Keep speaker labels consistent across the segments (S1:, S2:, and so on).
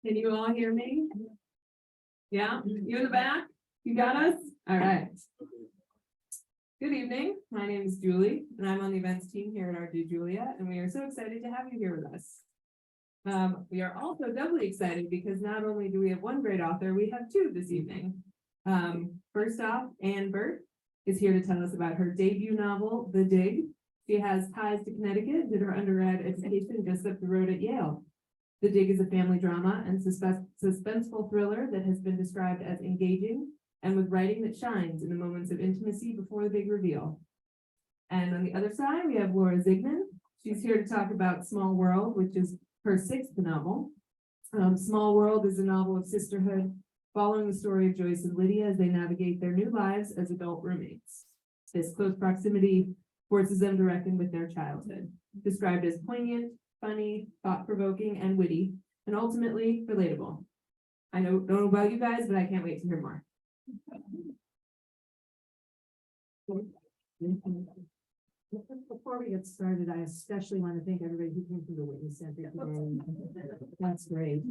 S1: Can you all hear me? Yeah, you in the back? You got us? All right. Good evening. My name is Julie, and I'm on the events team here at Art de Julia, and we are so excited to have you here with us. We are also doubly excited because not only do we have one great author, we have two this evening. First off, Anne Burt is here to tell us about her debut novel, The Dig. She has ties to Connecticut, did her undergrad education just up the road at Yale. The Dig is a family drama and suspenseful thriller that has been described as engaging and with writing that shines in the moments of intimacy before the big reveal. And on the other side, we have Laura Zigman. She's here to talk about Small World, which is her sixth novel. Small World is a novel of sisterhood following the story of Joyce and Lydia as they navigate their new lives as adult roommates. This close proximity forces them to reckon with their childhood, described as poignant, funny, thought-provoking, and witty, and ultimately relatable. I don't know about you guys, but I can't wait to hear more.
S2: Before we get started, I especially want to thank everybody who came to the Witness Center today. That's great.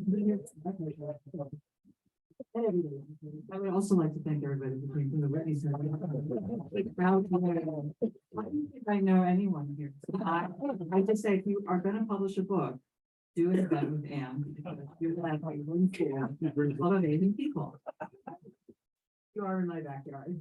S2: I would also like to thank everybody who came from the Witness Center. I don't think I know anyone here. I just say, if you are going to publish a book, do it better with Anne, because you're like a room full of amazing people. You are in my backyard.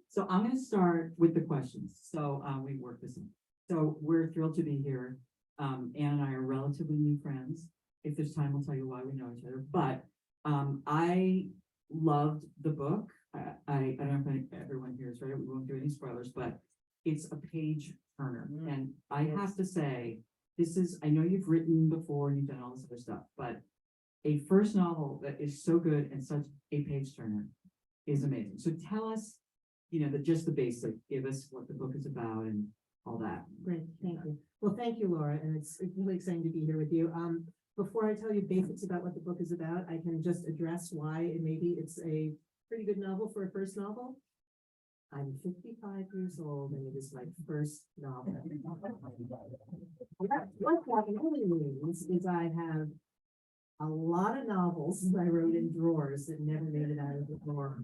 S2: So I'm going to start with the questions. So we worked this in. So we're thrilled to be here. Anne and I are relatively new friends. If there's time, we'll tell you why we know each other. But I loved the book. I don't know if everyone here is right. We won't do any spoilers, but it's a page turner. And I have to say, this is, I know you've written before and you've done all this other stuff, but a first novel that is so good and such a page turner is amazing. So tell us, just the basic, give us what the book is about and all that.
S3: Great, thank you. Well, thank you, Laura, and it's really exciting to be here with you. Before I tell you basics about what the book is about, I can just address why maybe it's a pretty good novel for a first novel. I'm 55 years old, and it is my first novel. What that really means is I have a lot of novels that I wrote in drawers that never made it out of the drawer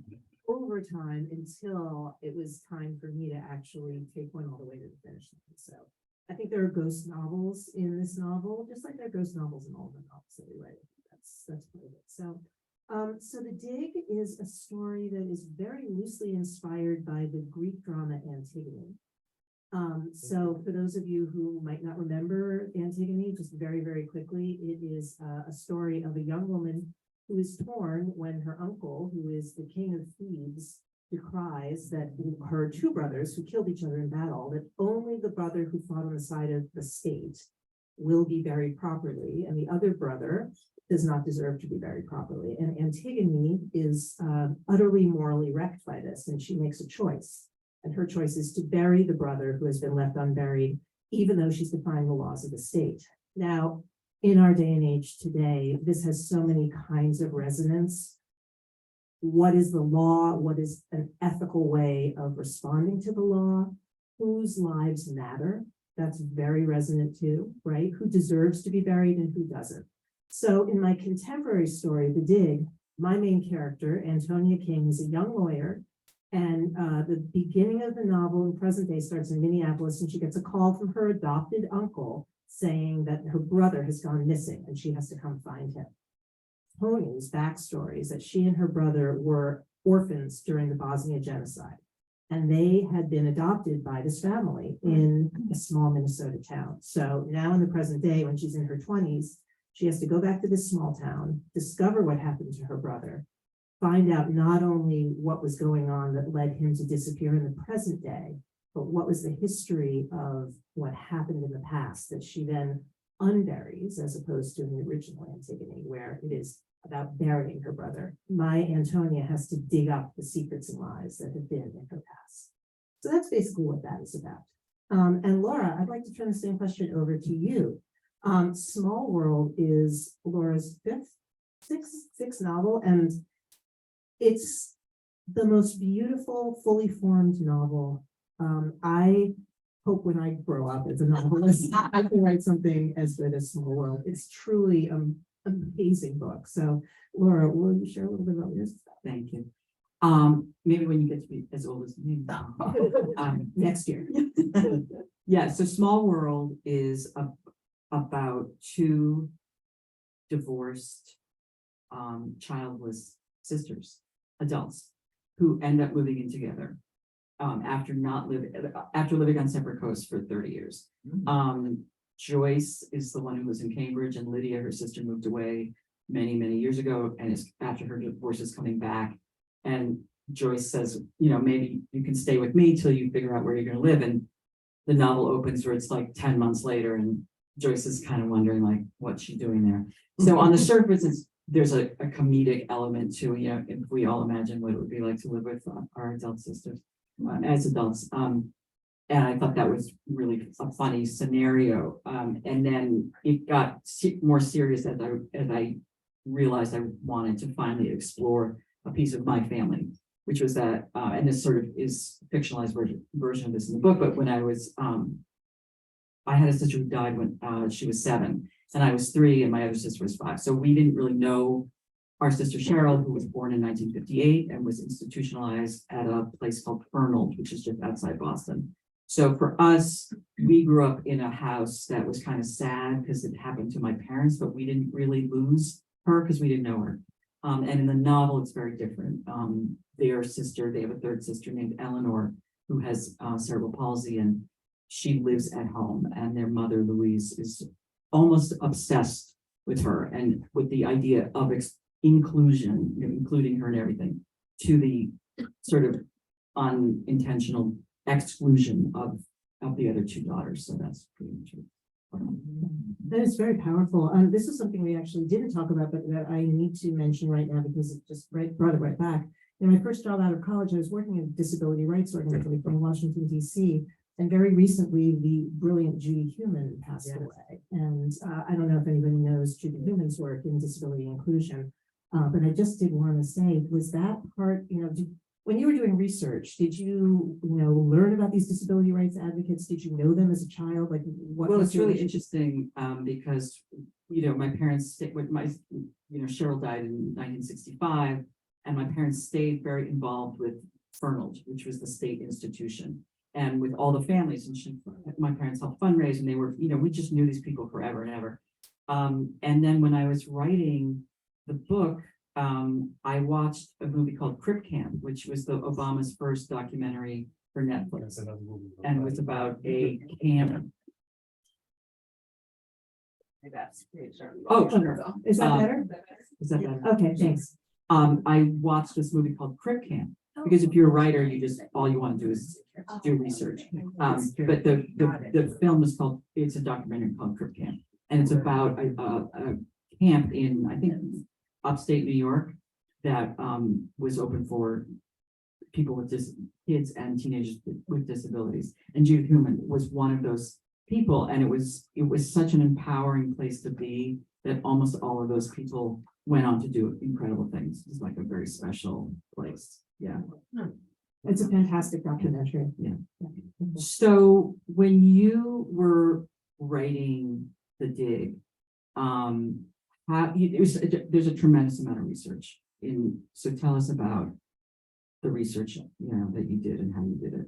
S3: over time until it was time for me to actually take one all the way to the finish line. So I think there are ghost novels in this novel, just like there are ghost novels in all the novels that we write. That's part of it. So The Dig is a story that is very loosely inspired by the Greek drama Antigone. So for those of you who might not remember Antigone, just very, very quickly, it is a story of a young woman who is torn when her uncle, who is the king of Thebes, decries that her two brothers who killed each other in battle, that only the brother who fought on the side of the state will be buried properly, and the other brother does not deserve to be buried properly. And Antigone is utterly morally wrecked by this, and she makes a choice. And her choice is to bury the brother who has been left unburied, even though she's defying the laws of the state. Now, in our day and age today, this has so many kinds of resonance. What is the law? What is an ethical way of responding to the law? Whose lives matter? That's very resonant too, right? Who deserves to be buried and who doesn't? So in my contemporary story, The Dig, my main character, Antonia King, is a young lawyer. And the beginning of the novel in present day starts in Minneapolis, and she gets a call from her adopted uncle saying that her brother has gone missing and she has to come find him. Tony's backstory is that she and her brother were orphans during the Bosnia genocide, and they had been adopted by this family in a small Minnesota town. So now in the present day, when she's in her 20s, she has to go back to this small town, discover what happened to her brother, find out not only what was going on that led him to disappear in the present day, but what was the history of what happened in the past that she then unburies, as opposed to in the original Antigone, where it is about burying her brother. My Antonia has to dig up the secrets and lies that have been in her past. So that's basically what that is about. And Laura, I'd like to turn the same question over to you. Small World is Laura's sixth novel, and it's the most beautiful, fully formed novel. I hope when I grow up as a novelist, I can write something as good as Small World. It's truly amazing book. So Laura, will you share a little bit about yours?
S2: Thank you. Maybe when you get to be as old as me.
S3: Next year.
S2: Yeah, so Small World is about two divorced, childless sisters, adults, who end up moving in together. After living on separate coasts for 30 years. Joyce is the one who lives in Cambridge, and Lydia, her sister, moved away many, many years ago, and is after her divorce is coming back. And Joyce says, maybe you can stay with me till you figure out where you're going to live. And the novel opens where it's like 10 months later, and Joyce is kind of wondering like what's she doing there. So on the surface, there's a comedic element to, if we all imagine what it would be like to live with our adult sisters as adults. And I thought that was really a funny scenario. And then it got more serious as I realized I wanted to finally explore a piece of my family, which was that, and this sort of is fictionalized version of this in the book, but when I was, I had a sister who died when she was 7, and I was 3, and my other sister was 5. So we didn't really know our sister Cheryl, who was born in 1958 and was institutionalized at a place called Fernald, which is just outside Boston. So for us, we grew up in a house that was kind of sad because it happened to my parents, but we didn't really lose her because we didn't know her. And in the novel, it's very different. Their sister, they have a third sister named Eleanor, who has cerebral palsy, and she lives at home. And their mother, Louise, is almost obsessed with her and with the idea of inclusion, including her and everything, to the sort of unintentional exclusion of the other 2 daughters. So that's pretty much it.
S3: That is very powerful. This is something we actually didn't talk about, but that I need to mention right now because it just brought it right back. In my first job out of college, I was working at a disability rights organization in Washington, D.C. And very recently, the brilliant Judy Heumann passed away. And I don't know if anybody knows Judy Heumann's work in disability inclusion, but I just did want to say, was that part, when you were doing research, did you, learn about these disability rights advocates? Did you know them as a child? Like, what?
S2: Well, it's really interesting because, my parents stayed with Cheryl died in 1965, and my parents stayed very involved with Fernald, which was the state institution, and with all the families. And my parents helped fundraise, and they were, we just knew these people forever and ever. And then when I was writing the book, I watched a movie called Crip Camp, which was Obama's first documentary for Netflix, and it was about a camp. Oh, sure.
S3: Is that better?
S2: Is that better?
S3: Okay, thanks.
S2: I watched this movie called Crip Camp, because if you're a writer, all you want to do is do research. But the film is it's a documentary called Crip Camp, and it's about a camp in, I think, upstate New York that was open for people with kids and teenagers with disabilities. And Judith Heumann was one of those people, and it was such an empowering place to be that almost all of those people went on to do incredible things. It's like a very special place. Yeah.
S3: It's a fantastic documentary.
S2: Yeah. So when you were writing The Dig, there's a tremendous amount of research so tell us about the research that you did and how you did it.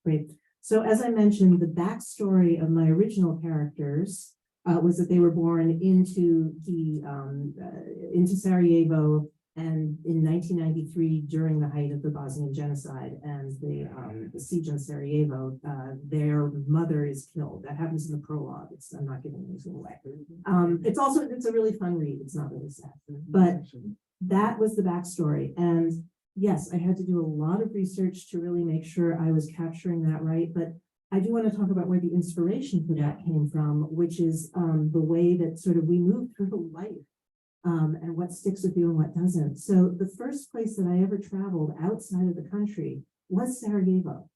S3: Great. So as I mentioned, the backstory of my original characters was that they were born into Sarajevo, and in 1993, during the height of the Bosnian genocide and the siege on Sarajevo, their mother is killed. That happens in the prologue. I'm not giving anything away. It's a really fun read. It's not really sad, but that was the backstory. And yes, I had to do a lot of research to really make sure I was capturing that right. But I do want to talk about where the inspiration for that came from, which is the way that sort of we move through life. And what sticks with you and what doesn't. So the first place that I ever traveled outside of the country was Sarajevo.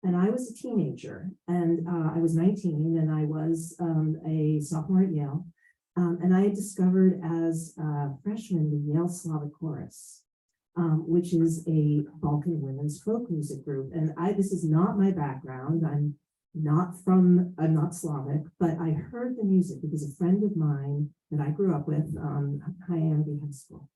S3: And I was a teenager, and I was 19, and I was a sophomore at Yale. And I had discovered as a freshman the Yale Slavic Chorus, which is a Balkan women's folk music group. And this is not my background. I'm I'm not Slavic, but I heard the music because a friend of mine that I grew up with, hi, Andy High School.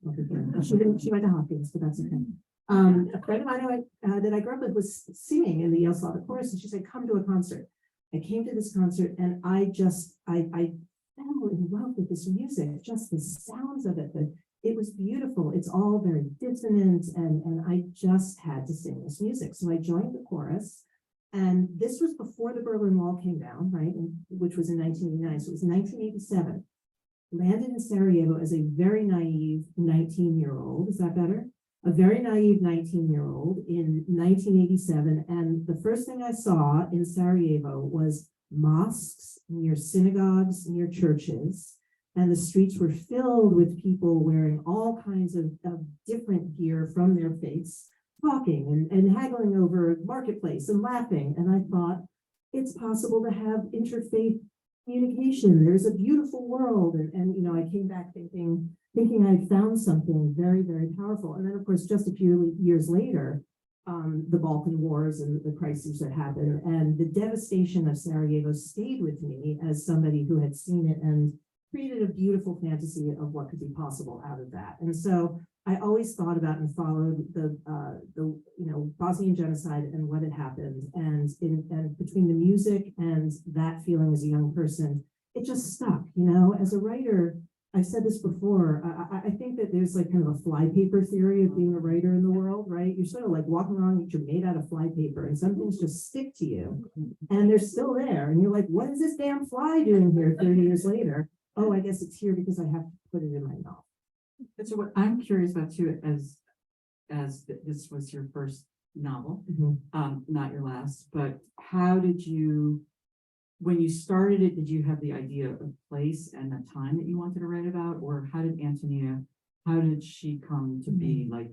S3: She went to Hopkins, but that's okay. A friend of mine that I grew up with was singing in the Yale Slavic chorus, and she said, come to a concert. I came to this concert and I fell in love with this music, just the sounds of it. It was beautiful. It's all very dissonant, and I just had to sing this music. So I joined the chorus, and this was before the Berlin Wall came down, right? Which was in 1989. So it was 1987. Landed in Sarajevo as a very naive 19-year-old. Is that better? A very naive 19-year-old in 1987. And the first thing I saw in Sarajevo was mosques near synagogues, near churches. And the streets were filled with people wearing all kinds of different gear from their faiths, talking and haggling over marketplace and laughing. And I thought, it's possible to have interfaith communication. There's a beautiful world. And I came back thinking I'd found something very, very powerful. And then, of course, just a few years later, the Balkan Wars and the crises that happened and the devastation of Sarajevo stayed with me as somebody who had seen it and created a beautiful fantasy of what could be possible out of that. And so I always thought about and followed the Bosnian genocide and what had happened. And between the music and that feeling as a young person, it just stuck, as a writer. I've said this before. I think that there's like kind of a flypaper theory of being a writer in the world, right? You're sort of like walking around, you're made out of flypaper, and some things just stick to you, and they're still there. And you're like, what is this damn fly doing here 30 years later? Oh, I guess it's here because I have to put it in my mouth.
S2: And so what I'm curious about too, as this was your first novel, not your last, but how did you, when you started it, did you have the idea of place and the time that you wanted to write about? Or how did she come to be? Like,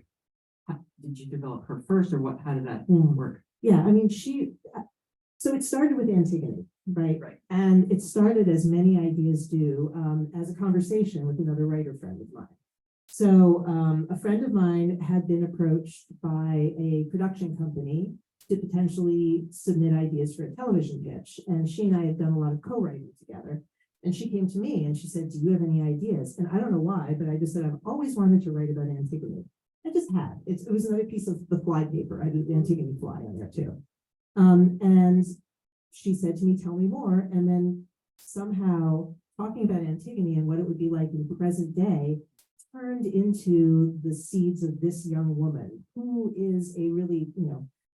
S2: did you develop her first, or how did that work?
S3: Yeah, I mean, so it started with Antigone, right? And it started, as many ideas do, as a conversation with another writer friend of mine. So a friend of mine had been approached by a production company to potentially submit ideas for a television pitch. And she and I had done a lot of co-writing together. And she came to me and she said, do you have any ideas? And I don't know why, but I just said, I've always wanted to write about Antigone. I just had. It was another piece of the fly paper. I did the Antigone fly on there too. And she said to me, tell me more. And then somehow talking about Antigone and what it would be like in the present day turned into the seeds of this young woman who is a really,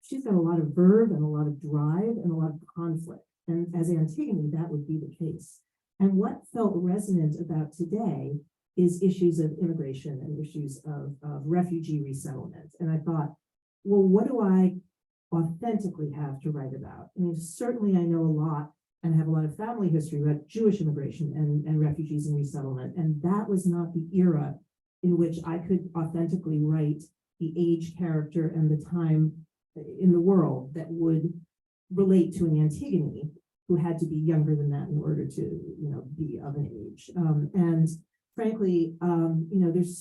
S3: she's got a lot of verve and a lot of drive and a lot of conflict. And as Antigone, that would be the case. And what felt resonant about today is issues of immigration and issues of refugee resettlement. And I thought, well, what do I authentically have to write about? I mean, certainly I know a lot and have a lot of family history about Jewish immigration and refugees and resettlement. And that was not the era in which I could authentically write the age, character, and the time in the world that would relate to an Antigone who had to be younger than that in order to, be of an age. And frankly, there's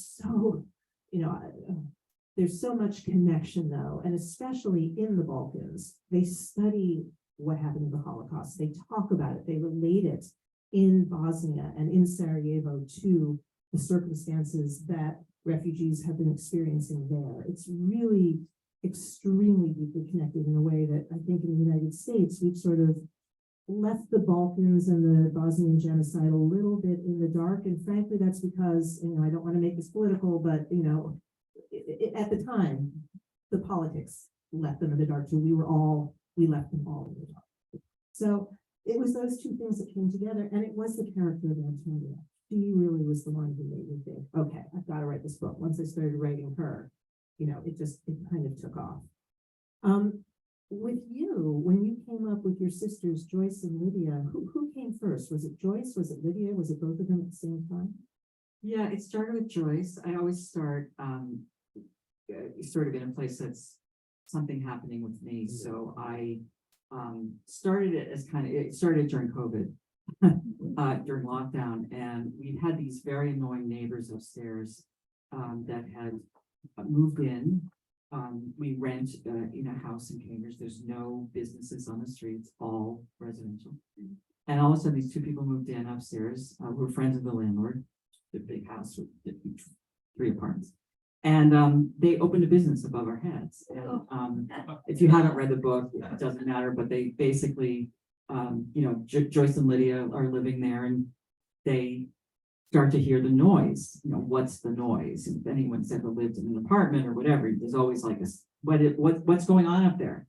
S3: so much connection though, and especially in the Balkans, they study what happened in the Holocaust. They talk about it, they relate it in Bosnia and in Sarajevo to the circumstances that refugees have been experiencing there. It's really extremely deeply connected in a way that I think in the United States, we've sort of left the Balkans and the Bosnian genocide a little bit in the dark. And frankly, that's because, I don't want to make this political, but, at the time, the politics left them in the dark too. We left them all in the dark. So it was those two things that came together, and it was the character of Antonia. She really was the one who made me think, okay, I've got to write this book. Once I started writing her, it kind of took off. With you, when you came up with your sisters, Joyce and Lydia, who came first? Was it Joyce? Was it Lydia? Was it both of them at the same time?
S2: Yeah, it started with Joyce. I always start sort of in a place that's something happening with me. So I started it as it started during COVID, during lockdown, and we had these very annoying neighbors upstairs that had moved in we rent in a house in Cambridge. There's no businesses on the streets, all residential. And all of a sudden, these two people moved in upstairs, who were friends of the landlord, the big house with the 3 apartments. And they opened a business above our heads. And if you haven't read the book, it doesn't matter, but they basically, Joyce and Lydia are living there, and they start to hear the noise. What's the noise? And if anyone's ever lived in an apartment or whatever, there's always like what's going on up there?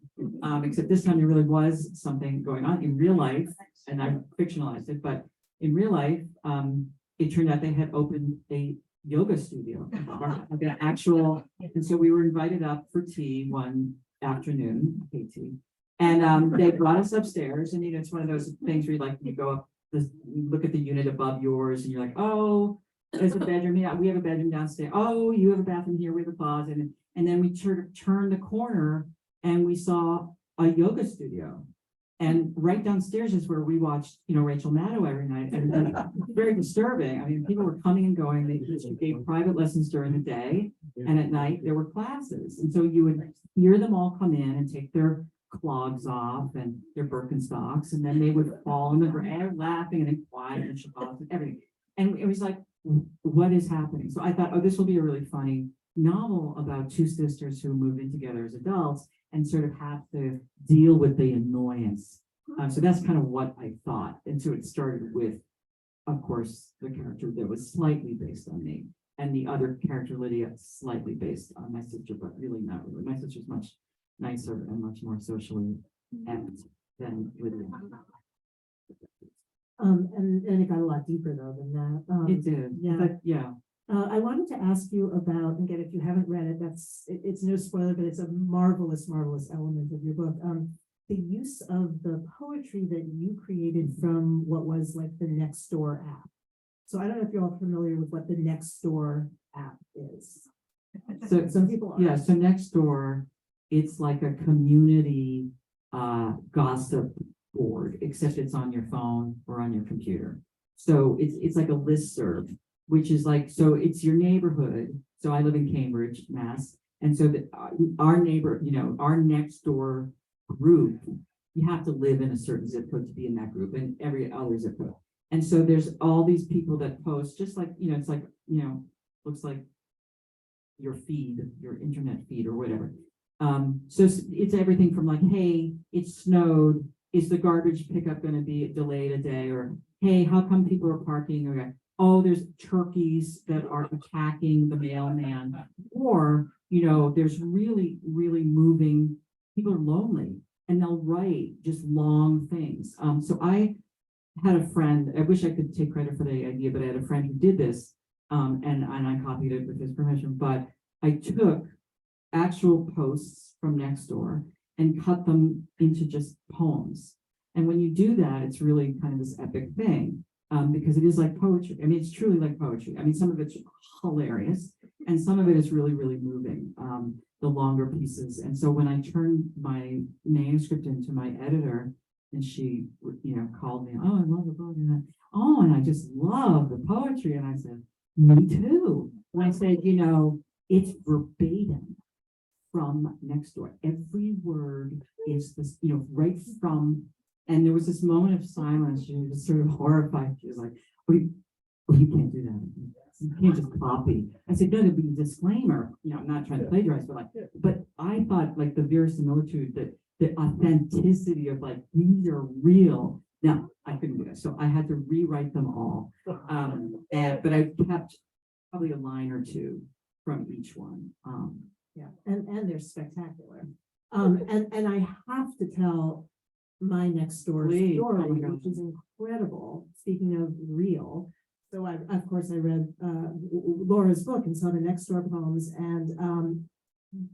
S2: Except this time there really was something going on in real life, and I fictionalized it, but in real life, it turned out they had opened a yoga studio, like an actual, and so we were invited up for tea one afternoon, tea, and they brought us upstairs, and it's one of those things where you go up, you look at the unit above yours, and you're like, oh, there's a bedroom. Yeah, we have a bedroom downstairs. Oh, you have a bathroom here. We have a closet, and then we turned the corner, and we saw a yoga studio. And right downstairs is where we watched, Rachel Maddow every night. And very disturbing. I mean, people were coming and going. They gave private lessons during the day. And at night, there were classes. And so you would hear them all come in and take their clogs off and their Birkenstocks. And then they would fall on the ground laughing and then quiet and Shabbat and everything. And it was like, what is happening? So I thought, oh, this will be a really funny novel about 2 sisters who move in together as adults and sort of have to deal with the annoyance. So that's kind of what I thought. And so it started with, of course, the character that was slightly based on me, and the other character, Lydia, slightly based on my sister, but really not really. My sister's much nicer and much more socially apt than Lydia.
S3: And it got a lot deeper though than that.
S2: It did.
S3: Yeah.
S2: But yeah.
S3: I wanted to ask you about, again, if you haven't read it, it's no spoiler, but it's a marvelous, marvelous element of your book. The use of the poetry that you created from what was like the Nextdoor app. So I don't know if you're all familiar with what the Nextdoor app is.
S2: So
S3: Some people are.
S2: Yeah, so Nextdoor, it's like a community gossip board, except it's on your phone or on your computer. So it's like a listserv, which is like, so it's your neighborhood. So I live in Cambridge, Mass. And so our neighbor, our next door group, you have to live in a certain zip code to be in that group, and every other zip code. And so there's all these people that post, just like, it's like, looks like your feed, your internet feed or whatever. So it's everything from like, hey, it snowed. Is the garbage pickup going to be delayed a day? Or, hey, how come people are parking? Or, oh, there's turkeys that are attacking the mailman. Or, there's really, really moving, people are lonely and they'll write just long things. So I had a friend, I wish I could take credit for the idea, but I had a friend who did this, and I copied it with his permission, but I took actual posts from Nextdoor and cut them into just poems. And when you do that, it's really kind of this epic thing, because it is like poetry. I mean, it's truly like poetry. I mean, some of it's hilarious and some of it is really, really moving, the longer pieces. And so when I turned my manuscript into my editor, and she, called me, oh, I love the book. And I just love the poetry. And I said, me too. And I said, it's verbatim from Nextdoor. Every word is this, right from, and there was this moment of silence. She was sort of horrified. She was like, well, you can't do that. You can't just copy. I said, no, there'd be a disclaimer, I'm not trying to plagiarize, but I thought like the verisimilitude, that the authenticity of like, these are real. No, I couldn't do that. So I had to rewrite them all. But I kept probably a line or two from each one.
S3: Yeah, and they're spectacular. And I have to tell my Nextdoor
S2: Please.
S3: story,
S2: Oh my God.
S3: which is incredible. Speaking of real, so of course I read Laura's book and saw the Nextdoor poems, and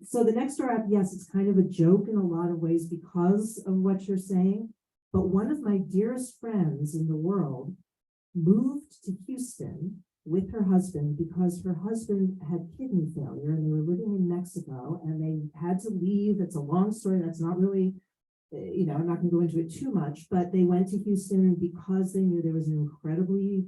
S3: so the Nextdoor app, yes, it's kind of a joke in a lot of ways because of what you're saying. But one of my dearest friends in the world moved to Houston with her husband because her husband had kidney failure and they were living in Mexico and they had to leave. It's a long story. That's not really, I'm not going to go into it too much, but they went to Houston because they knew there was an incredibly,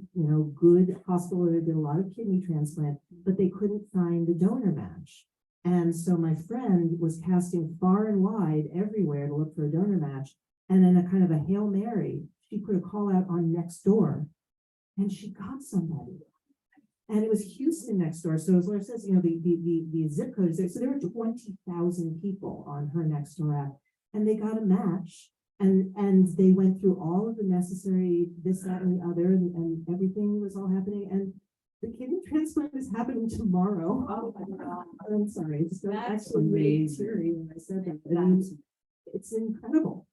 S3: good hospital that did a lot of kidney transplant, but they couldn't find the donor match. And so my friend was casting far and wide everywhere to look for a donor match. And in a kind of a Hail Mary, she put a call out on Nextdoor and she got somebody. And it was Houston next door. So as Laura says, the zip code is there. So there were 20,000 people on her Nextdoor app and they got a match. And they went through all of the necessary this, that, and the other, and everything was all happening. And the kidney transplant is happening tomorrow. Oh my God. I'm sorry. It's actually
S2: amazing.
S3: teary when I said that. And it's incredible.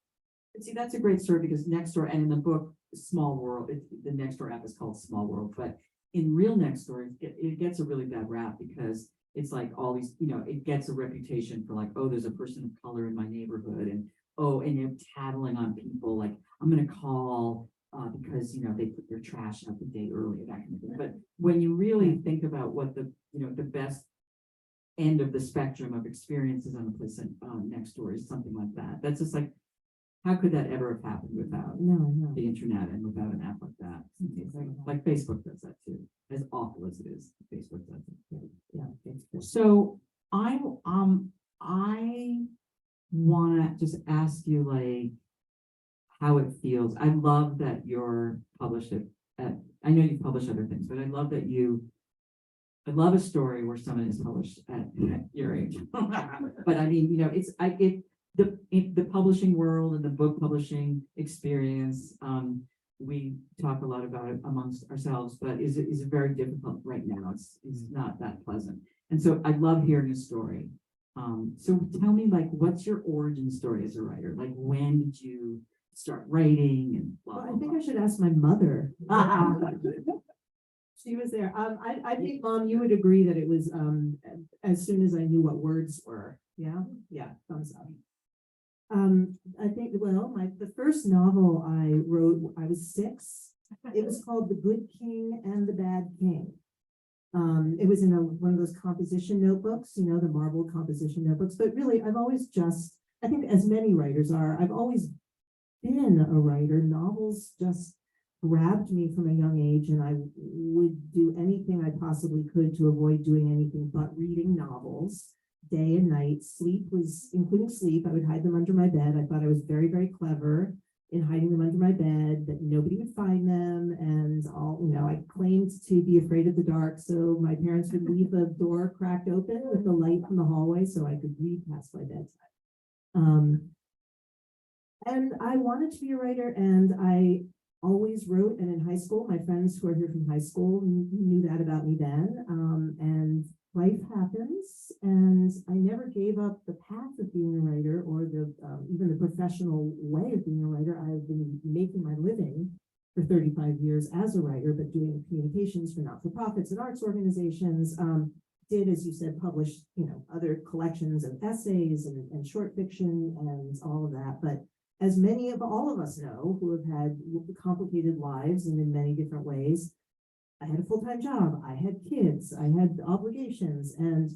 S2: And see, that's a great story because Nextdoor, and in the book, Small World, the Nextdoor app is called Small World, but in real Nextdoor, it gets a really bad rap because it's like all these, it gets a reputation for like, oh, there's a person of color in my neighborhood, and and you're tattling on people, like, I'm gonna call because, they put their trash out the day earlier, that kind of thing. But when you really think about what the best end of the spectrum of experiences on a place next door is something like that. That's just like, how could that ever have happened without
S3: No.
S2: the internet and without an app like that? Like Facebook does that too, as awful as it is. Facebook does it. Yeah. So I wanna just ask you like how it feels. I love that you're published it at, I know you've published other things, but I love a story where someone is published at your age. But I mean, the publishing world and the book publishing experience, we talk a lot about it amongst ourselves, but is it very difficult right now. It's not that pleasant. And so I love hearing a story. So tell me, like, what's your origin story as a writer? Like, when did you start writing and blah,
S3: Well,
S2: blah,
S3: I think
S2: blah.
S3: I should ask my mother. She was there. I think, Mom, you would agree that it was as soon as I knew what words were. Yeah, thumbs up. I think, the first novel I wrote, I was 6. It was called The Good King and the Bad King. It was in one of those composition notebooks, the marbled composition notebooks. But really, I've always I think as many writers are, I've always been a writer. Novels just grabbed me from a young age, and I would do anything I possibly could to avoid doing anything but reading novels day and night. Including sleep, I would hide them under my bed. I thought I was very, very clever in hiding them under my bed, that nobody would find them. And I claimed to be afraid of the dark. So my parents would leave the door cracked open with the light from the hallway so I could read past my bedtime. And I wanted to be a writer, and I always wrote. And in high school, my friends who are here from high school knew that about me then. And life happens, and I never gave up the path of being a writer or even the professional way of being a writer. I've been making my living for 35 years as a writer, but doing communications for not-for-profits and arts organizations. Did, as you said, publish, other collections of essays and short fiction and all of that. But as all of us know, who have had complicated lives and in many different ways, I had a full-time job, I had kids, I had obligations, and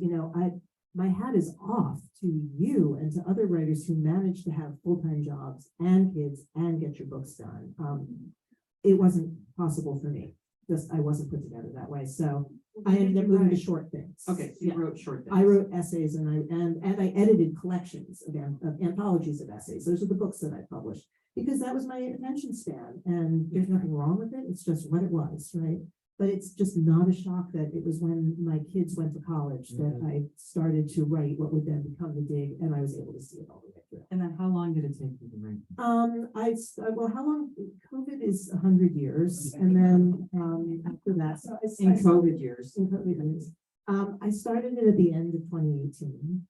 S3: my hat is off to you and to other writers who manage to have full-time jobs and kids and get your books done. It wasn't possible for me. I wasn't put together that way. So I ended up moving to short things.
S2: Okay, so you wrote short things.
S3: I wrote essays, and I edited collections of anthologies of essays. Those are the books that I published because that was my attention span, and there's nothing wrong with it. It's just what it was, right? But it's just not a shock that it was when my kids went to college that I started to write what would then become The Dig, and I was able to see it all the way through.
S2: And then how long did it take you to write?
S3: How long? COVID is 100 years, and then after that, so
S2: In COVID years.
S3: I started it at the end of 2018.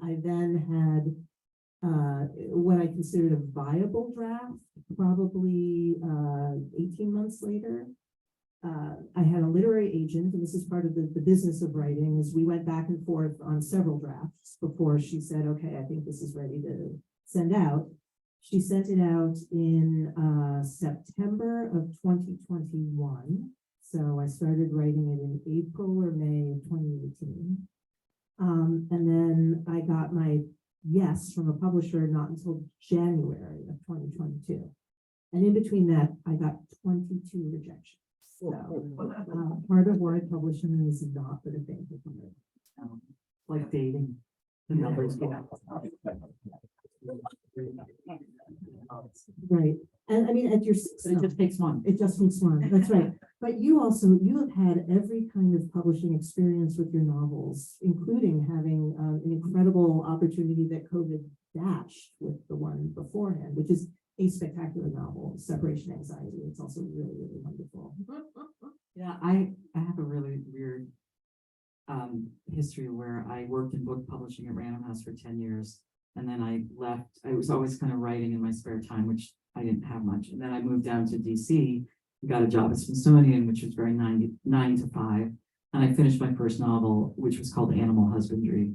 S3: I then had what I considered a viable draft, probably 18 months later. I had a literary agent, and this is part of the business of writing, is we went back and forth on several drafts before she said, okay, I think this is ready to send out. She sent it out in September of 2021. So I started writing it in April or May of 2018. And then I got my yes from a publisher not until January of 2022. And in between that, I got 22 rejections. So part of why publishing is not for the faint of heart.
S2: like dating. The numbers go up.
S3: Right, and I mean, at your sixth,
S2: It just takes one.
S3: it just makes one, that's right. But you have had every kind of publishing experience with your novels, including having an incredible opportunity that COVID dashed with the one beforehand, which is a spectacular novel, Separation Anxiety. It's also really, really wonderful.
S2: Yeah, I have a really weird history where I worked in book publishing at Random House for 10 years. And then I left. I was always kind of writing in my spare time, which I didn't have much. And then I moved down to DC, got a job at Smithsonian, which was very 9 to 5. And I finished my first novel, which was called Animal Husbandry,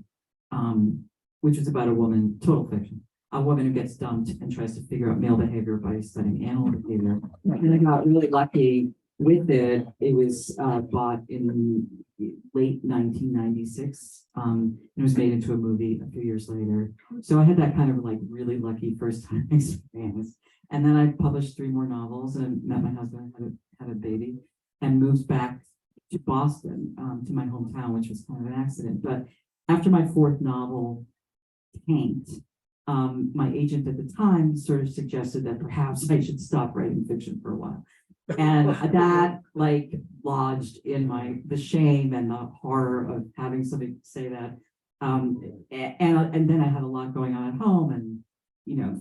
S2: which was about a woman, total fiction, a woman who gets dumped and tries to figure out male behavior by studying animal behavior. And I got really lucky with it. It was bought in late 1996. It was made into a movie a few years later. So I had that kind of like really lucky first time experience. And then I published 3 more novels and met my husband, had a baby, and moved back to Boston, to my hometown, which was kind of an accident. But after my 4th novel tanked, my agent at the time sort of suggested that perhaps I should stop writing fiction for a while. And that like lodged in the shame and the horror of having somebody say that. And then I had a lot going on at home and,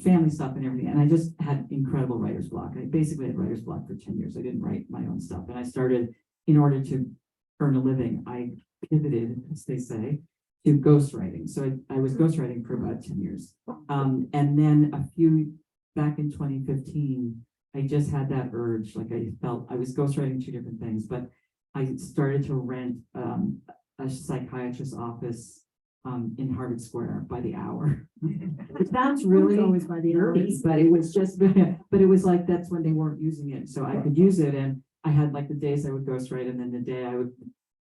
S2: family stuff and everything. And I just had incredible writer's block. I basically had writer's block for 10 years. I didn't write my own stuff. And I started, in order to earn a living, I pivoted, as they say, to ghostwriting. So I was ghostwriting for about 10 years. And then back in 2015, I just had that urge, like I felt I was ghostwriting 2 different things, but I started to rent a psychiatrist's office in Harvard Square by the hour. It sounds really
S3: Always by the hour.
S2: dirty, but it was just, but it was like that's when they weren't using it, so I could use it. And I had like the days I would ghostwrite, and then the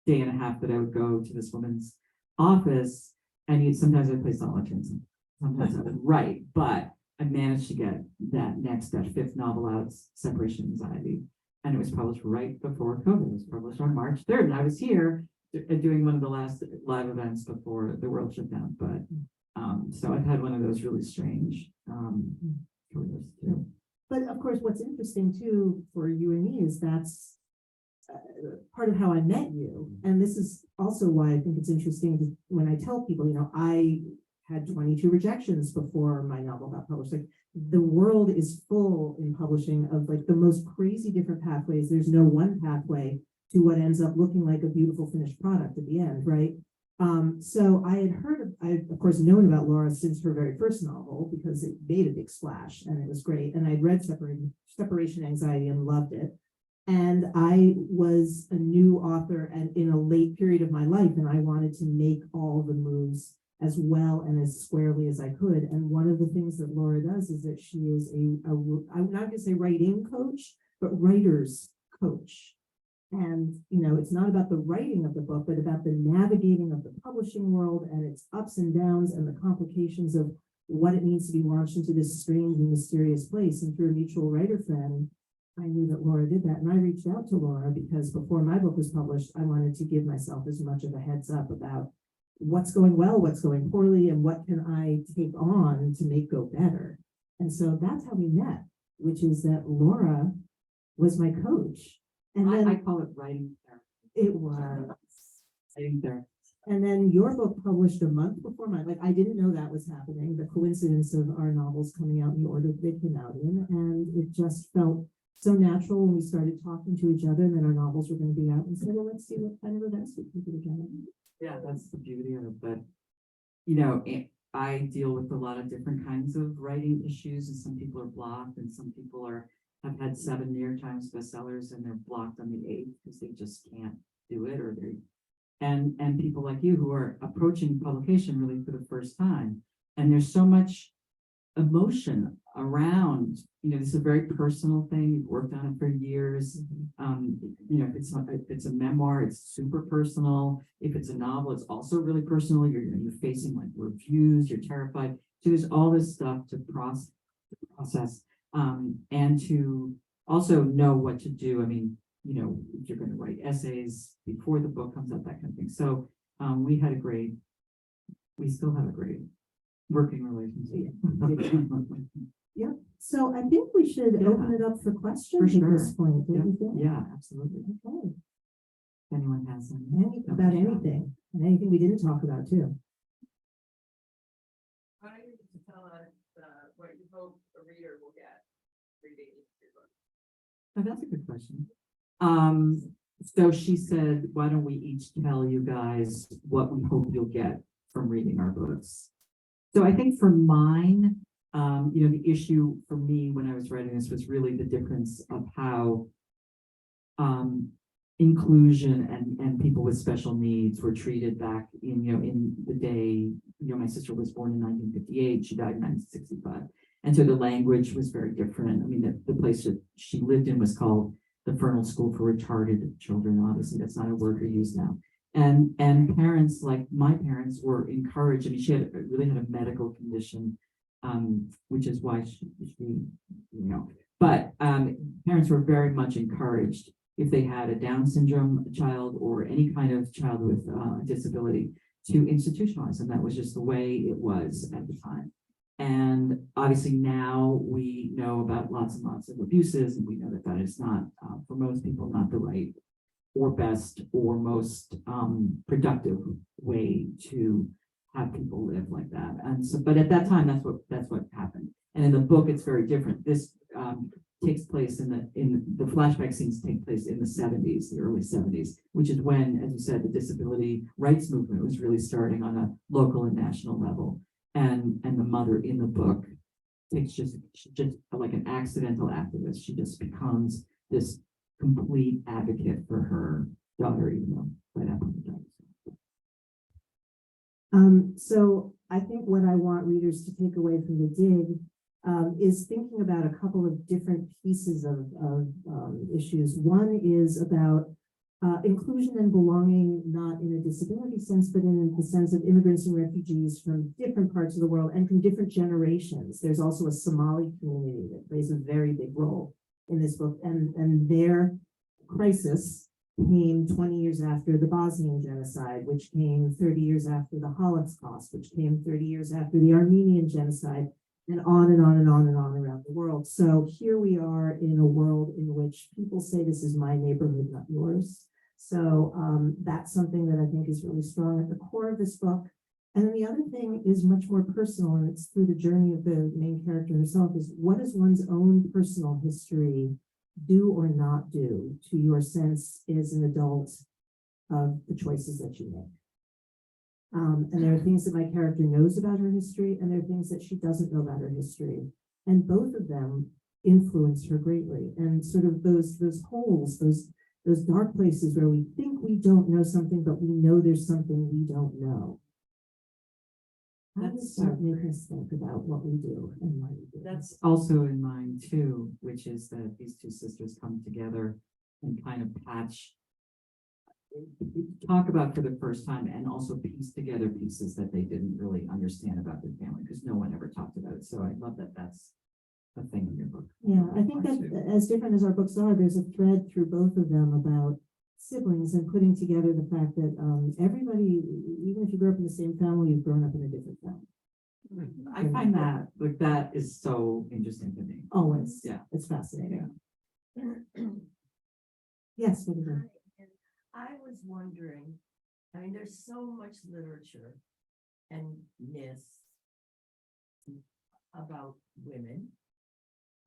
S2: day and a half that I would go to this woman's office, and sometimes I play solitaire, and sometimes I would write, but I managed to get that 5th novel out, Separation Anxiety, and it was published right before COVID. It was published on March 3rd, and I was here doing one of the last live events before the world shut down. But so I've had one of those really strange careers too.
S3: But of course, what's interesting too for you and me is that's part of how I met you. And this is also why I think it's interesting when I tell people, I had 22 rejections before my novel got published. Like the world is full in publishing of like the most crazy different pathways. There's no one pathway to what ends up looking like a beautiful finished product at the end, right? So I had of course known about Laura since her very first novel because it made a big splash and it was great. And I'd read Separation Anxiety and loved it. And I was a new author and in a late period of my life, and I wanted to make all the moves as well and as squarely as I could. And one of the things that Laura does is that she is I'm not going to say writing coach, but writer's coach. And, it's not about the writing of the book, but about the navigating of the publishing world and its ups and downs and the complications of what it means to be launched into this strange and mysterious place. And through a mutual writer friend, I knew that Laura did that. And I reached out to Laura because before my book was published, I wanted to give myself as much of a heads up about what's going well, what's going poorly, and what can I take on to make go better. And so that's how we met, which is that Laura was my coach. And then
S2: I call it writing therapy.
S3: it was.
S2: Writing therapy.
S3: And then your book published a month before mine. Like I didn't know that was happening. The coincidence of our novels coming out in the order they came out in, and it just felt so natural when we started talking to each other. And then our novels were going to be out. And said, well, let's see what kind of events we can do together.
S2: Yeah, that's the beauty of it. But I deal with a lot of different kinds of writing issues, and some people are blocked, and some people have had 7 New York Times bestsellers, and they're blocked on the 8th because they just can't do it, or and people like you who are approaching publication really for the first time, and there's so much emotion around. This is a very personal thing. You've worked on it for years. If it's a memoir, it's super personal. If it's a novel, it's also really personal. You're facing like reviews. You're terrified. So there's all this stuff to process, and to also know what to do. I mean, you're going to write essays before the book comes out, that kind of thing. So we had a great we still have a great working relationship.
S3: So I think we should
S2: Yeah.
S3: open it up for questions
S2: For
S3: at this
S2: sure.
S3: point, don't you think?
S2: Yeah, absolutely.
S3: Okay.
S2: If anyone has any.
S3: About anything, and anything we didn't talk about too.
S1: Why don't you just tell us, what you hope a reader will get reading your book?
S2: Oh, that's a good question. So she said, why don't we each tell you guys what we hope you'll get from reading our books? So I think for mine, the issue for me when I was writing this was really the difference of how inclusion and people with special needs were treated back in the day, my sister was born in 1958, she died in 1965. And so the language was very different. I mean, the place that she lived in was called the Fernald School for Retarded Children. Obviously, that's not a word we use now. And parents like my parents were encouraged. I mean, she really had a medical condition, which is why she but parents were very much encouraged if they had a Down syndrome child or any kind of child with a disability to institutionalize them. That was just the way it was at the time. And obviously now we know about lots and lots of abuses, and we know that that is not, for most people, not the right or best or most productive way to have people live like that. And so, but at that time, that's what happened. And in the book, it's very different. This takes place in the flashback scenes take place in the 70s, the early 70s, which is when, as you said, the disability rights movement was really starting on a local and national level. And the mother in the book takes just like an accidental activist. She just becomes this complete advocate for her daughter, even though right after the divorce.
S3: So I think what I want readers to take away from the dig is thinking about a couple of different pieces of issues. One is about inclusion and belonging, not in a disability sense, but in the sense of immigrants and refugees from different parts of the world and from different generations. There's also a Somali community that plays a very big role in this book, and their crisis came 20 years after the Bosnian genocide, which came 30 years after the Holocaust, which came 30 years after the Armenian genocide, and on and on and on and on around the world. So here we are in a world in which people say this is my neighborhood, not yours. So that's something that I think is really strong at the core of this book. And then the other thing is much more personal, and it's through the journey of the main character herself, is what does one's own personal history do or not do to your sense as an adult of the choices that you make. And there are things that my character knows about her history, and there are things that she doesn't know about her history. And both of them influence her greatly. And sort of those holes, those dark places where we think we don't know something, but we know there's something we don't know. How does that make us think about what we do and why we do?
S2: That's also in mind too, which is that these two sisters come together and kind of talk about for the first time, and also piece together pieces that they didn't really understand about their family because no one ever talked about it. So I love that that's a thing in your book.
S3: Yeah, I think that as different as our books are, there's a thread through both of them about siblings and putting together the fact that everybody, even if you grew up in the same family, you've grown up in a different family.
S2: I find that like that is so interesting to me.
S3: Always.
S2: Yeah.
S3: It's fascinating. Yes, what do you think?
S4: And I was wondering, I mean, there's so much literature and myths about women.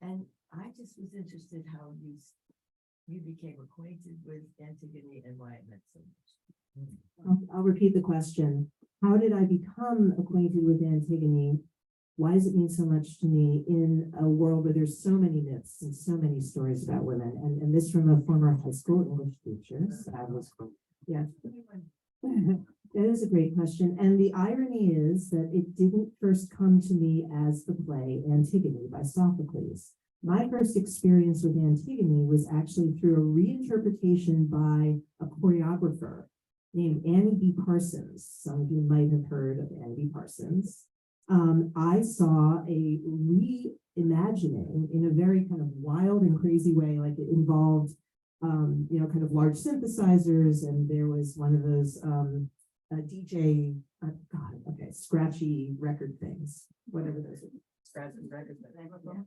S4: And I just was interested how you became acquainted with Antigone and why it meant so much.
S3: I'll repeat the question. How did I become acquainted with Antigone? Why does it mean so much to me in a world where there's so many myths and so many stories about women? And this from a former high school English teacher. Yeah. That is a great question. And the irony is that it didn't first come to me as the play Antigone by Sophocles. My first experience with Antigone was actually through a reinterpretation by a choreographer named Annie B. Parsons. Some of you might have heard of Annie B. Parsons. I saw a reimagining in a very kind of wild and crazy way, like it involved, kind of large synthesizers, and there was one of those DJ, God, okay, scratchy record things, whatever those are.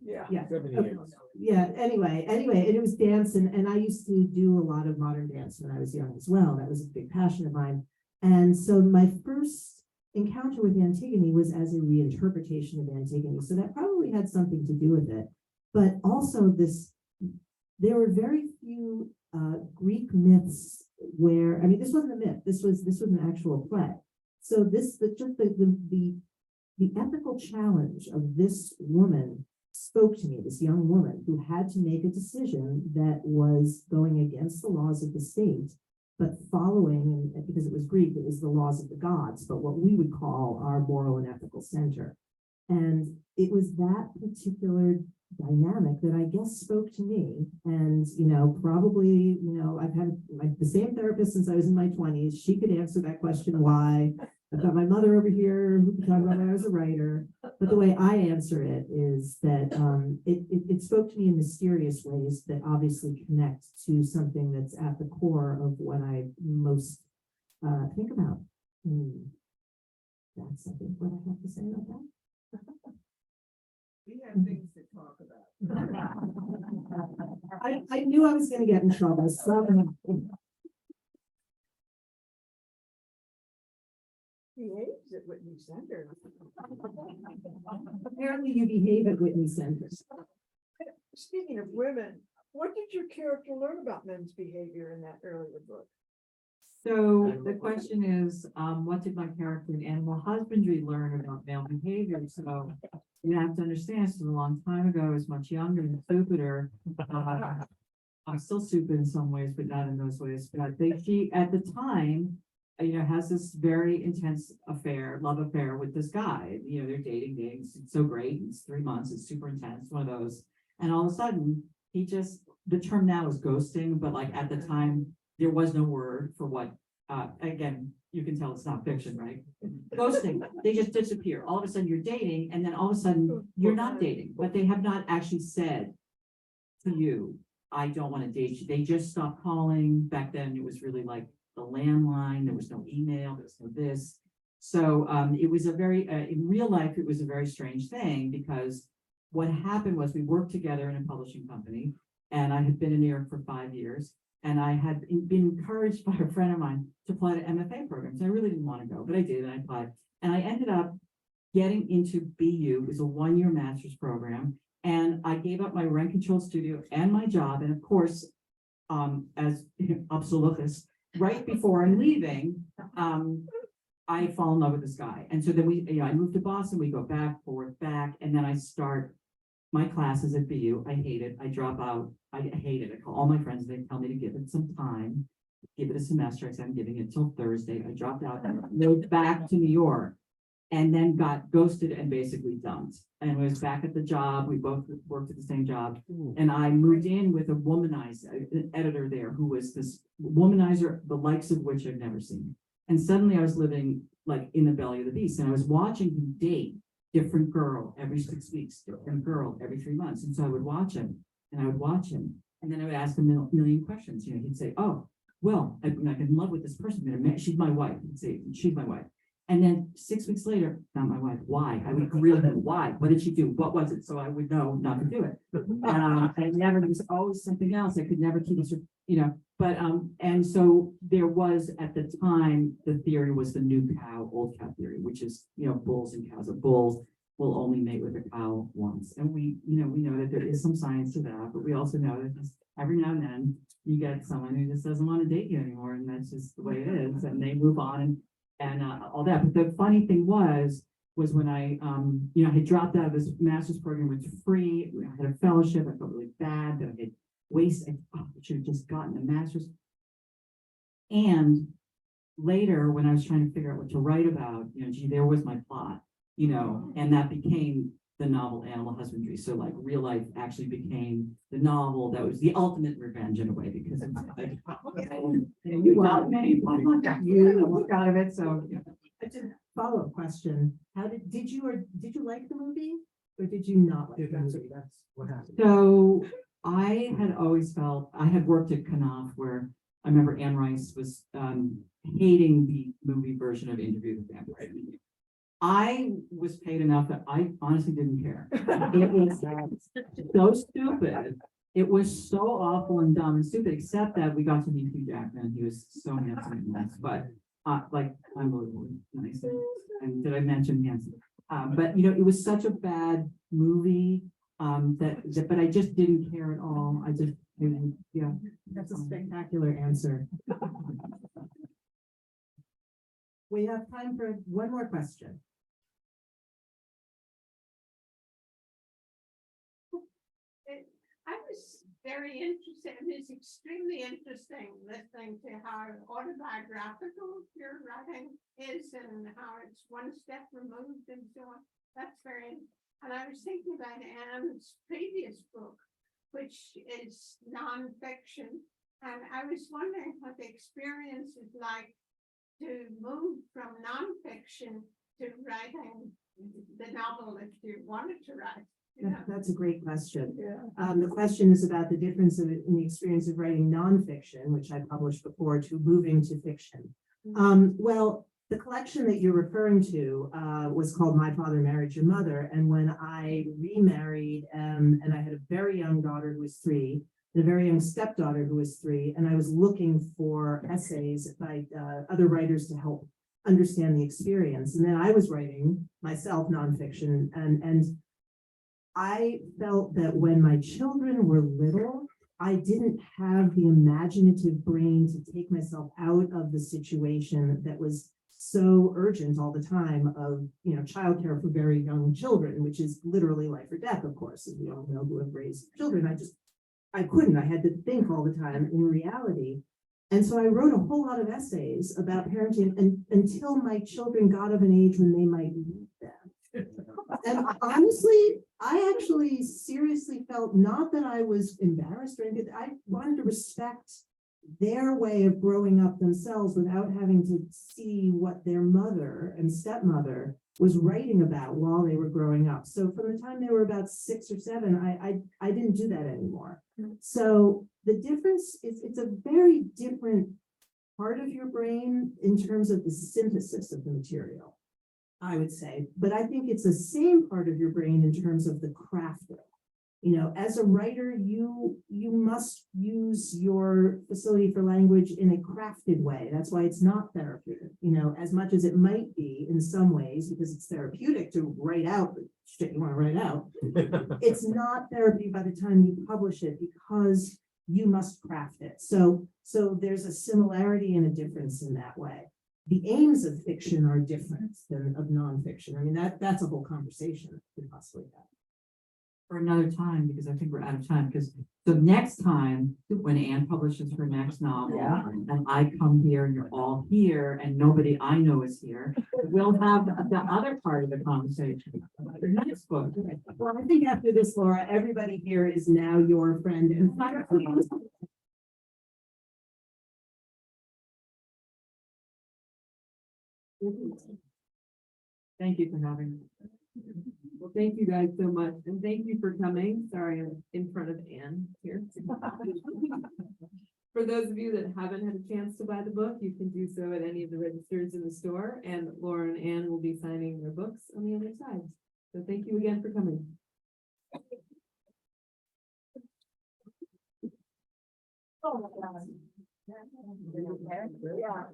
S2: Yeah.
S3: Yeah. Okay. Yeah, anyway, and it was dance, and I used to do a lot of modern dance when I was young as well. That was a big passion of mine. And so my first encounter with Antigone was as a reinterpretation of Antigone. So that probably had something to do with it. But also there were very few Greek myths where, I mean, this wasn't a myth, this was an actual play. So the ethical challenge of this woman spoke to me, this young woman who had to make a decision that was going against the laws of the state, but following, and because it was Greek, it was the laws of the gods, but what we would call our moral and ethical center. And it was that particular dynamic that I guess spoke to me. And, probably, I've had the same therapist since I was in my 20s. She could answer that question, why. I've got my mother over here who can talk about when I was a writer. But the way I answer it is that it spoke to me in mysterious ways that obviously connect to something that's at the core of what I most think about. That's, I think, what I have to say about that.
S4: We have things to talk about.
S3: I knew I was going to get in trouble. So
S4: Behaves at Whitney Center.
S3: apparently you behave at Whitney Center.
S5: Speaking of women, what did your character learn about men's behavior in that earlier book?
S2: So the question is, what did my character in Animal Husbandry learn about male behavior? So you have to understand, this was a long time ago. I was much younger and stupider. I'm still stupid in some ways, but not in those ways. But she, at the time, has this very intense love affair with this guy. They're dating. It's so great. It's 3 months. It's super intense. One of those. And all of a sudden, the term now is ghosting, but like at the time, there was no word for what, again, you can tell it's not fiction, right? Ghosting, they just disappear. All of a sudden you're dating, and then all of a sudden you're not dating, but they have not actually said to you, I don't want to date you. They just stopped calling. Back then it was really like the landline, there was no email, there was no this. So it was a very, in real life, it was a very strange thing, because what happened was we worked together in a publishing company, and I had been in New York for 5 years. And I had been encouraged by a friend of mine to apply to MFA programs. I really didn't want to go, but I did, and I applied. And I ended up getting into BU. It was a 1-year master's program. And I gave up my rent-controlled studio and my job. And of course, as absolutist, right before I'm leaving, I fall in love with this guy. And so then I moved to Boston. We go back, forth, back, and then I start my classes at BU. I hate it. I drop out. I hate it. I call all my friends. They tell me to give it some time, give it a semester. I said, I'm giving it till Thursday. I dropped out, moved back to New York, and then got ghosted and basically dumped. And was back at the job. We both worked at the same job. And I moved in with a womanizer, an editor there, who was this womanizer, the likes of which I've never seen. And suddenly I was living like in the belly of the beast. And I was watching him date different girl every 6 weeks, different girl every 3 months. And so I would watch him, and I would watch him. And then I would ask him a million questions. He'd say, oh, well, I'm in love with this person. She's my wife. He'd say, she's my wife. And then 6 weeks later, not my wife. Why? I would grill him. Why? What did she do? What was it? So I would know not to do it. There was always something else. I could never keep it, but, and so there was, at the time, the theory was the new cow, old cow theory, which is, bulls and cows. A bull will only mate with a cow once. And we know that there is some science to that, but we also know that just every now and then you get someone who just doesn't want to date you anymore. And that's just the way it is. And they move on and all that. But the funny thing was when I, had dropped out of this master's program, which was free. I had a fellowship. I felt really bad that I had I should have just gotten a master's. And later, when I was trying to figure out what to write about, there was my plot, and that became the novel Animal Husbandry. So like real life actually became the novel that was the ultimate revenge in a way, because it's like, you got me, you work out of it. So
S3: Just a follow-up question. Did you like the movie, or did you not like the movie?
S5: That's what happened.
S2: So I had always felt, I had worked at Knopf, where I remember Anne Rice was hating the movie version of Interview with the Vampire. I was paid enough that I honestly didn't care. It was so stupid. It was so awful and dumb and stupid, except that we got to meet Hugh Jackman. He was so handsome and nice, but like unbelievably nice. And did I mention handsome? But you know, it was such a bad movie but I just didn't care at all. I just, yeah.
S3: That's a spectacular answer. We have time for one more question.
S6: I was very interested, and it's extremely interesting listening to how autobiographical your writing is and how it's one step removed and so on. That's very, and I was thinking about Anne's previous book, which is nonfiction. And I was wondering what the experience is like to move from nonfiction to writing the novel that you wanted to write.
S3: That's a great question.
S5: Yeah.
S3: The question is about the difference in the experience of writing nonfiction, which I published before, to moving to fiction. Well, the collection that you're referring to was called My Father Married Your Mother. And when I remarried and I had a very young daughter who was 3, and a very young stepdaughter who was 3, and I was looking for essays by other writers to help understand the experience. And then I was writing myself nonfiction, and I felt that when my children were little, I didn't have the imaginative brain to take myself out of the situation that was so urgent all the time of, you know, childcare for very young children, which is literally life or death, of course, as we all know who have raised children. I couldn't, I had to think all the time in reality. And so I wrote a whole lot of essays about parenting until my children got of an age when they might read them. And honestly, I actually seriously felt not that I was embarrassed or anything. I wanted to respect their way of growing up themselves without having to see what their mother and stepmother was writing about while they were growing up. So from the time they were about 6 or 7, I didn't do that anymore. So the difference is it's a very different part of your brain in terms of the synthesis of the material, I would say. But I think it's the same part of your brain in terms of the crafting. You know, as a writer, you must use your facility for language in a crafted way. That's why it's not therapeutic, you know, as much as it might be in some ways, because it's therapeutic to write out the shit you want to write out. It's not therapy by the time you publish it because you must craft it. So there's a similarity and a difference in that way. The aims of fiction are different than of nonfiction. I mean, that's a whole conversation that we could possibly have.
S2: For another time, because I think we're out of time, because so next time when Anne publishes her next novel, and I come here and you're all here and nobody I know is here, we'll have the other part of the conversation about your next book.
S3: Well, I think after this, Laura, everybody here is now your friend and friend.
S2: Thank you for having me.
S1: Well, thank you guys so much, and thank you for coming. Sorry, I'm in front of Anne here. For those of you that haven't had a chance to buy the book, you can do so at any of the registers in the store, and Laura and Anne will be signing their books on the other side. So thank you again for coming.
S5: Oh my God. Yeah.